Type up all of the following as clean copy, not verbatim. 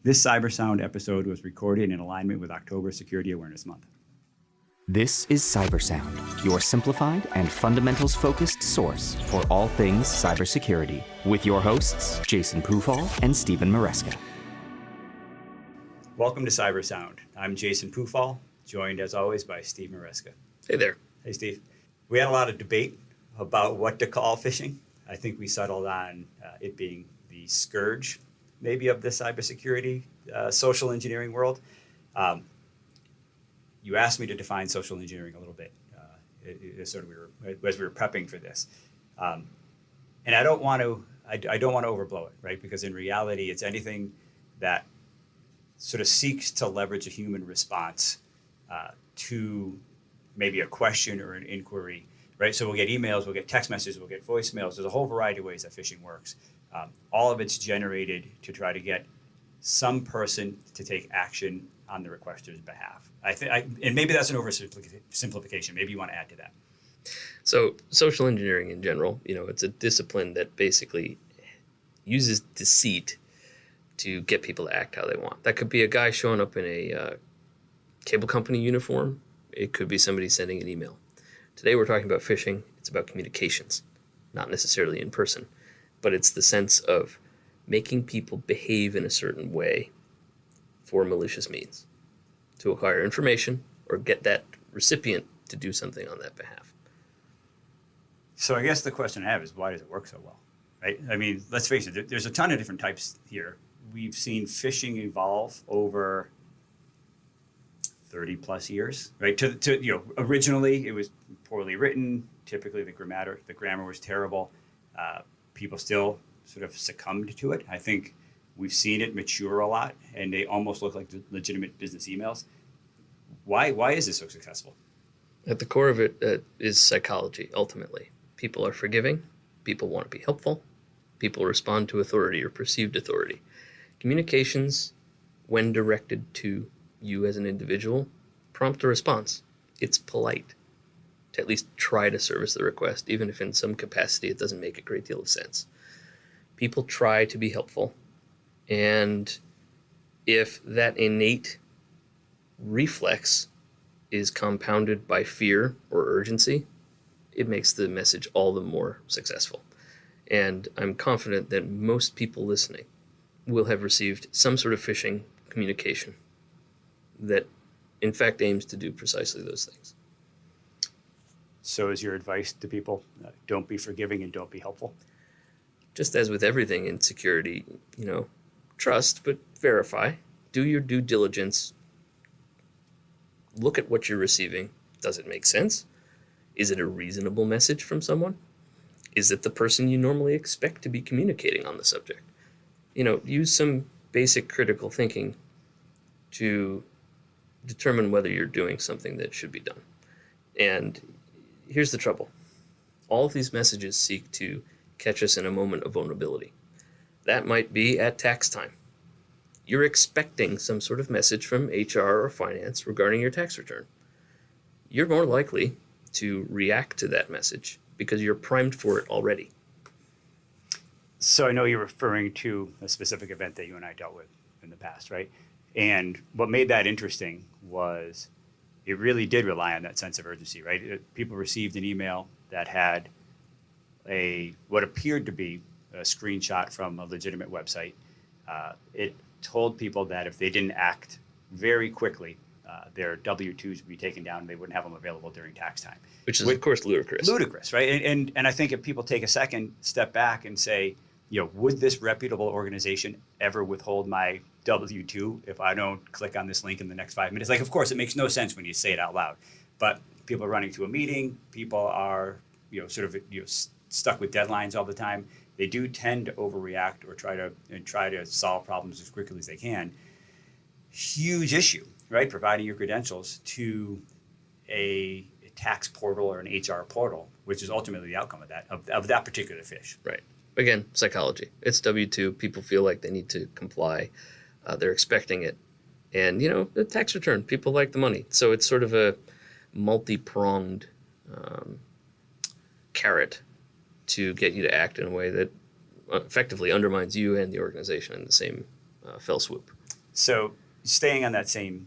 This CyberSound episode was recorded in alignment with October Security Awareness Month. This is CyberSound, your simplified and fundamentals-focused source for all things cybersecurity, with your hosts, Jason Pufahl and Stephen Maresca. Welcome to CyberSound. I'm Jason Pufahl, joined as always by Steve Maresca. Hey there. Hey, Steve. We had a lot of debate about what to call phishing. I think we settled on it being the scourge, maybe, of the cybersecurity social engineering world. You asked me to define social engineering a little bit as we were prepping for this, and I don't want to overblow it, right? Because in reality, it's anything that sort of seeks to leverage a human response to maybe a question or an inquiry, right? So we'll get emails, we'll get text messages, we'll get voicemails. There's a whole variety of ways that phishing works. All of it's generated to try to get some person to take action on the requester's behalf. And maybe that's an oversimplification. Maybe you want to add to that. So social engineering in general, it's a discipline that basically uses deceit to get people to act how they want. That could be a guy showing up in a cable company uniform. It could be somebody sending an email. Today we're talking about phishing. It's about communications, not necessarily in person, but it's the sense of making people behave in a certain way for malicious means, to acquire information or get that recipient to do something on that behalf. So I guess the question I have is, why does it work so well, right? I mean, let's face it, there's a ton of different types here. We've seen phishing evolve over 30 plus years, right? Originally it was poorly written. Typically the grammar was terrible. People still sort of succumbed to it. I think we've seen it mature a lot, and they almost look like legitimate business emails. Why is this so successful? At the core of it is psychology, ultimately. People are forgiving. People want to be helpful. People respond to authority or perceived authority. Communications, when directed to you as an individual, prompt a response. It's polite to at least try to service the request, even if in some capacity it doesn't make a great deal of sense. People try to be helpful, and if that innate reflex is compounded by fear or urgency, it makes the message all the more successful. And I'm confident that most people listening will have received some sort of phishing communication that in fact aims to do precisely those things. So is your advice to people, don't be forgiving and don't be helpful? Just as with everything in security, trust, but verify. Do your due diligence. Look at what you're receiving. Does it make sense? Is it a reasonable message from someone? Is it the person you normally expect to be communicating on the subject? Use some basic critical thinking to determine whether you're doing something that should be done. And here's the trouble. All of these messages seek to catch us in a moment of vulnerability. That might be at tax time. You're expecting some sort of message from HR or finance regarding your tax return. You're more likely to react to that message because you're primed for it already. So I know you're referring to a specific event that you and I dealt with in the past, right? And what made that interesting was it really did rely on that sense of urgency, right? People received an email that had what appeared to be a screenshot from a legitimate website. It told people that if they didn't act very quickly, their W-2s would be taken down and they wouldn't have them available during tax time. Which is, of course, ludicrous. Ludicrous, right? And I think if people take a second step back and say, would this reputable organization ever withhold my W-2 if I don't click on this link in the next 5 minutes? Like, of course, it makes no sense when you say it out loud. But people are running to a meeting. People are, stuck with deadlines all the time. They do tend to overreact or try to solve problems as quickly as they can. Huge issue, right? Providing your credentials to a tax portal or an HR portal, which is ultimately the outcome of that particular phish. Right. Again, psychology. It's W-2. People feel like they need to comply. They're expecting it. And, the tax return, people like the money. So it's sort of a multi-pronged carrot to get you to act in a way that effectively undermines you and the organization in the same fell swoop. So staying on that same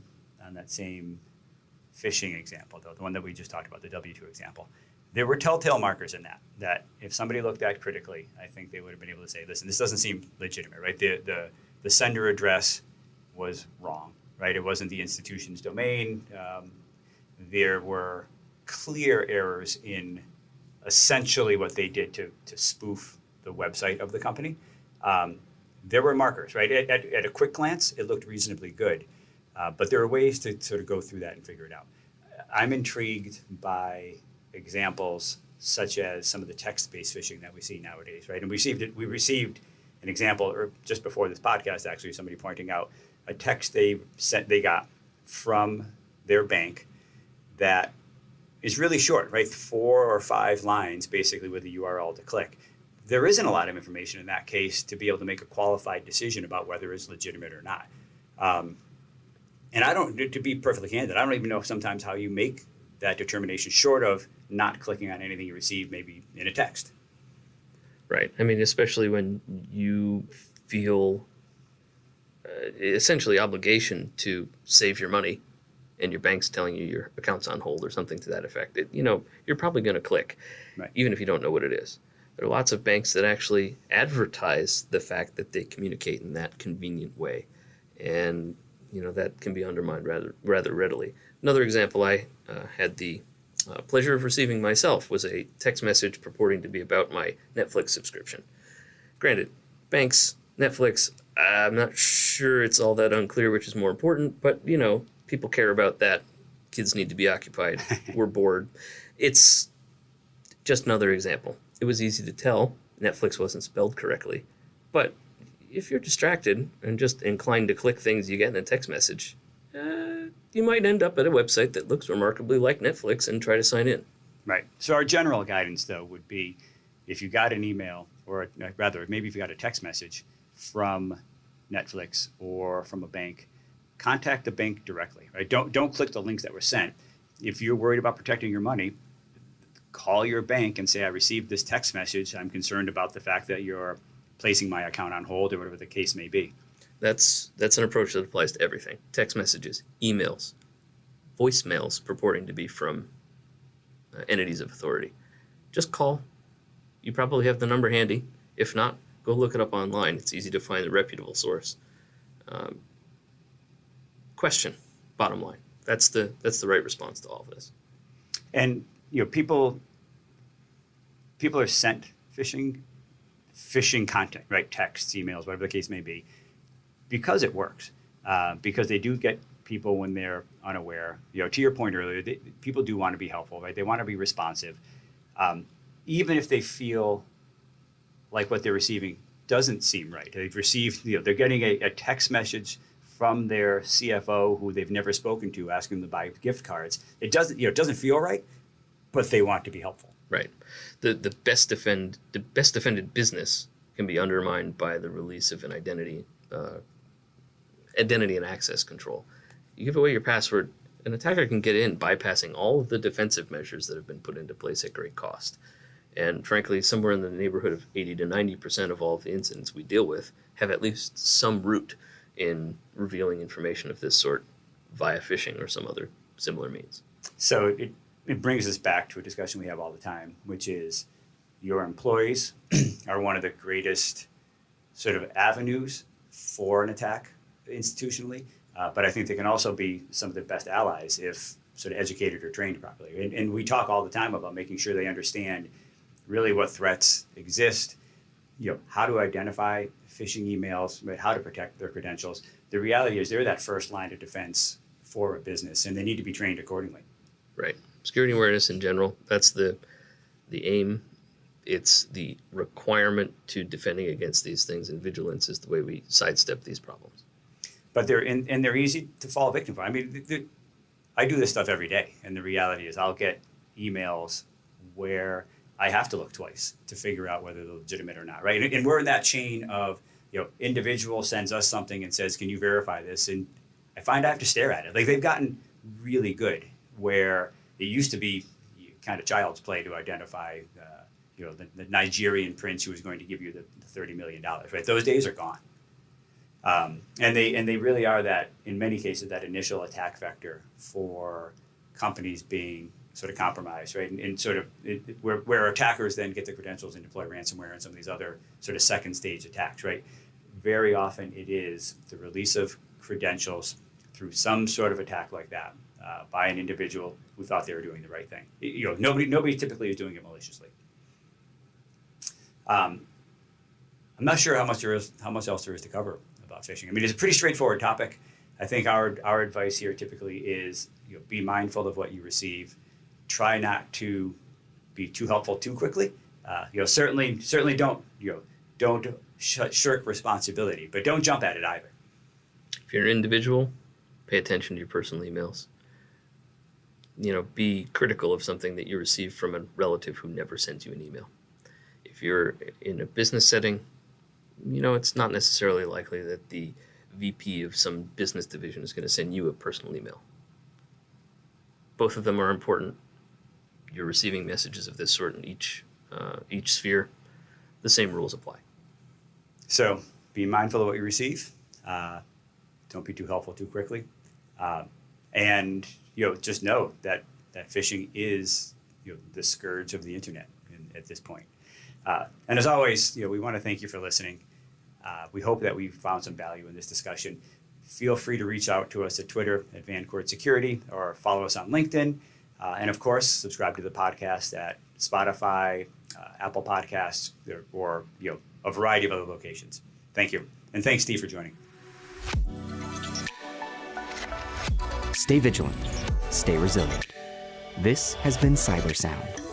phishing example, though, the one that we just talked about, the W2 example, there were telltale markers in that if somebody looked at critically, I think they would have been able to say, listen, this doesn't seem legitimate, right? The sender address was wrong, right? It wasn't the institution's domain. There were clear errors in essentially what they did to spoof the website of the company. There were markers, right? At a quick glance, it looked reasonably good. But there are ways to sort of go through that and figure it out. I'm intrigued by examples such as some of the text-based phishing that we see nowadays, right? And we received an example, or just before this podcast, actually, somebody pointing out a text they got from their bank that is really short, right? 4 or 5 lines, basically, with a URL to click. There isn't a lot of information in that case to be able to make a qualified decision about whether it's legitimate or not. And I don't, to be perfectly candid, I don't even know sometimes how you make that determination short of not clicking on anything you receive, maybe in a text. Right. I mean, especially when you feel essentially obligation to save your money and your bank's telling you your account's on hold or something to that effect. You're probably going to click, Right. Even if you don't know what it is. There are lots of banks that actually advertise the fact that they communicate in that convenient way. And that can be undermined rather readily. Another example I had the pleasure of receiving myself was a text message purporting to be about my Netflix subscription. Granted, banks, Netflix, I'm not sure it's all that unclear which is more important, but people care about that. Kids need to be occupied. We're bored. It's just another example. It was easy to tell Netflix wasn't spelled correctly, but if you're distracted and just inclined to click things you get in a text message, you might end up at a website that looks remarkably like Netflix and try to sign in. Right. So our general guidance, though, would be if you got an email, or rather, maybe if you got a text message from Netflix or from a bank, contact the bank directly. Right. Don't click the links that were sent. If you're worried about protecting your money, call your bank and say, I received this text message. I'm concerned about the fact that you're placing my account on hold or whatever the case may be. That's an approach that applies to everything. Text messages, emails, voicemails purporting to be from entities of authority. Just call. You probably have the number handy. If not, go look it up online. It's easy to find a reputable source. Question, bottom line. That's the right response to all of this. And people are sent phishing content, right? Texts, emails, whatever the case may be, because it works. Because they do get people when they're unaware. To your point earlier, people do want to be helpful, right? They want to be responsive, even if they feel like what they're receiving doesn't seem right. They've received, they're getting a text message from their CFO who they've never spoken to, asking them to buy gift cards. It doesn't feel right, but they want to be helpful. Right. The best defended business can be undermined by the release of an identity and access control. You give away your password, an attacker can get in bypassing all of the defensive measures that have been put into place at great cost. And frankly, somewhere in the neighborhood of 80 to 90% of all of the incidents we deal with have at least some root in revealing information of this sort via phishing or some other similar means. So it brings us back to a discussion we have all the time, which is your employees are one of the greatest sort of avenues for an attack institutionally, but I think they can also be some of the best allies if sort of educated or trained properly. And we talk all the time about making sure they understand really what threats exist, how to identify phishing emails, how to protect their credentials. The reality is they're that first line of defense for a business, and they need to be trained accordingly. Right. Security awareness in general, that's the aim. It's the requirement to defending against these things, and vigilance is the way we sidestep these problems. But they're easy to fall victim to. I mean, I do this stuff every day, and the reality is I'll get emails where I have to look twice to figure out whether they're legitimate or not, right? And we're in that chain of, individual sends us something and says, can you verify this? And I find I have to stare at it. Like, they've gotten really good, where it used to be kind of child's play to identify, the Nigerian prince who was going to give you the $30 million, right? Those days are gone. And they really are that, in many cases, that initial attack vector for companies being sort of compromised, right? And sort of where attackers then get the credentials and deploy ransomware and some of these other sort of second stage attacks, right? Very often it is the release of credentials through some sort of attack like that by an individual who thought they were doing the right thing. Nobody typically is doing it maliciously. I'm not sure how much else there is to cover about phishing. I mean, it's a pretty straightforward topic. I think our advice here typically is, be mindful of what you receive. Try not to be too helpful too quickly. Certainly don't shirk responsibility, but don't jump at it either. If you're an individual, pay attention to your personal emails. Be critical of something that you receive from a relative who never sends you an email. If you're in a business setting, it's not necessarily likely that the VP of some business division is going to send you a personal email. Both of them are important. You're receiving messages of this sort in each sphere. The same rules apply. So be mindful of what you receive. Don't be too helpful too quickly. And just know that phishing is the scourge of the internet at this point. And as always, we want to thank you for listening. We hope that we found some value in this discussion. Feel free to reach out to us at Twitter at Vancord Security, or follow us on LinkedIn. And of course, subscribe to the podcast at Spotify, Apple Podcasts, or a variety of other locations. Thank you. And thanks, Steve, for joining. Stay vigilant. Stay resilient. This has been CyberSound.